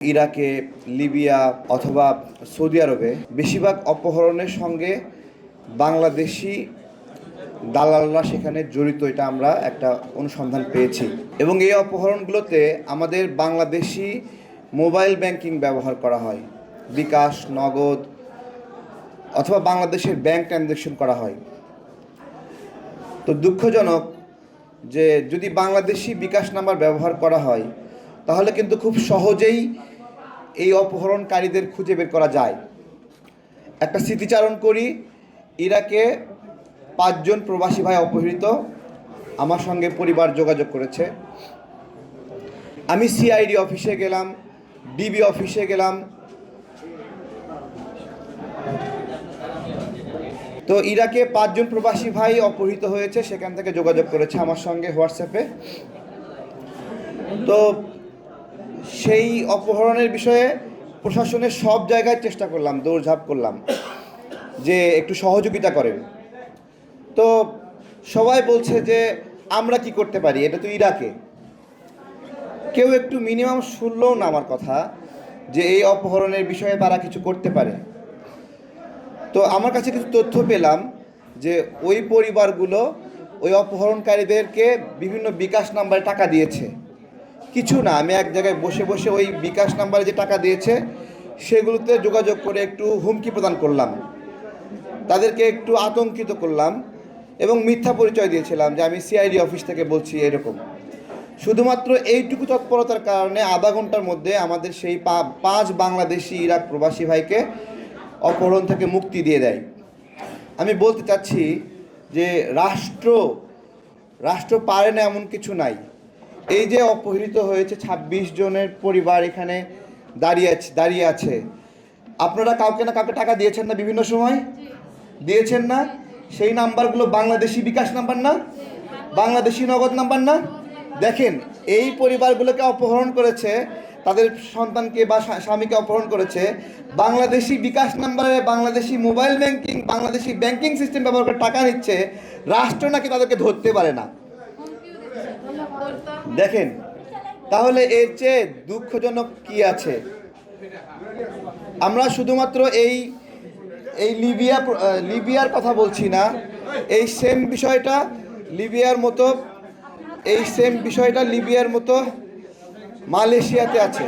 ইরাকে, লিবিয়া অথবা সৌদি আরবে বেশিরভাগ অপহরণের সঙ্গে বাংলাদেশি দালালরা সেখানে জড়িত, এটা আমরা একটা অনুসন্ধান পেয়েছি। এবং এই অপহরণগুলোতে আমাদের বাংলাদেশি মোবাইল ব্যাংকিং ব্যবহার করা হয়, বিকাশ, নগদ অথবা বাংলাদেশের ব্যাংক ট্রানজ্যাকশন করা হয়। তো দুঃখজনক যে যদি বাংলাদেশি বিকাশ নাম্বার ব্যবহার করা হয় তাহলে কিন্তু খুব সহজেই এই অপহরণকারীদের খুঁজে বের করা যায়। একটা স্মৃতিচারণ করি, ইরাকে 5 জন প্রবাসী ভাই অপহৃত, আমার সঙ্গে পরিবার যোগাযোগ করেছে। আমি সিআইডি অফিসে গেলাম, ডিবি অফিসে গেলাম। তো ইরাকে 5 জন প্রবাসী ভাই অপহৃত হয়েছে, সেখান থেকে যোগাযোগ করেছে আমার সঙ্গে হোয়াটসঅ্যাপে। তো সেই অপহরণের বিষয়ে প্রশাসনের সব জায়গায় চেষ্টা করলাম, দৌড়ঝাঁপ করলাম যে একটু সহযোগিতা করেন। তো সবাই বলছে যে আমরা কি করতে পারি, এটা তো ইরাকে। কেউ একটু মিনিমাম শুনলেও না আমার কথা যে এই অপহরণের বিষয়ে তারা কিছু করতে পারে। তো আমার কাছে কিছু তথ্য পেলাম যে ওই পরিবারগুলো ওই অপহরণকারীদেরকে বিভিন্ন বিকাশ নাম্বারে টাকা দিয়েছে। কিছু না, আমি এক জায়গায় বসে বসে ওই বিকাশ নাম্বারে যে টাকা দিয়েছে সেগুলোতে যোগাযোগ করে একটু হুমকি প্রদান করলাম, তাদেরকে একটু আতঙ্কিত করলাম এবং মিথ্যা পরিচয় দিয়েছিলাম যে আমি সিআইডি অফিস থেকে বলছি এরকম। শুধুমাত্র এইটুকু তৎপরতার কারণে আধা ঘন্টার মধ্যে আমাদের সেই 5 বাংলাদেশি ইরাক প্রবাসী ভাইকে অপহরণ থেকে মুক্তি দিয়ে দেয়। আমি বলতে চাচ্ছি যে রাষ্ট্র পারে না এমন কিছু নাই। এই যে অপহৃত হয়েছে 26 জনের পরিবার এখানে দাঁড়িয়ে আছে, আপনারা কাউকে না কাউকে টাকা দিয়েছেন না, বিভিন্ন সময় দিয়েছেন না? সেই নাম্বারগুলো বাংলাদেশি বিকাশ নাম্বার না, বাংলাদেশি নগদ নাম্বার না? দেখেন, এই পরিবারগুলোকে অপহরণ করেছে, তাদের সন্তানকে বা স্বামীকে অপহরণ করেছে, বাংলাদেশি বিকাশ নাম্বারে Bangladeshi mobile banking, Bangladeshi banking system ব্যবহার করে টাকা নিচ্ছে, রাষ্ট্র নাকি তাদেরকে ধরতে পারে না। দেখেন, তাহলে এর চেয়ে দুঃখজনক কি আছে? আমরা শুধুমাত্র এই লিবিয়ার কথা বলছি না, এই সেম বিষয়টা লিবিয়ার মতো মালয়েশিয়াতে আছে।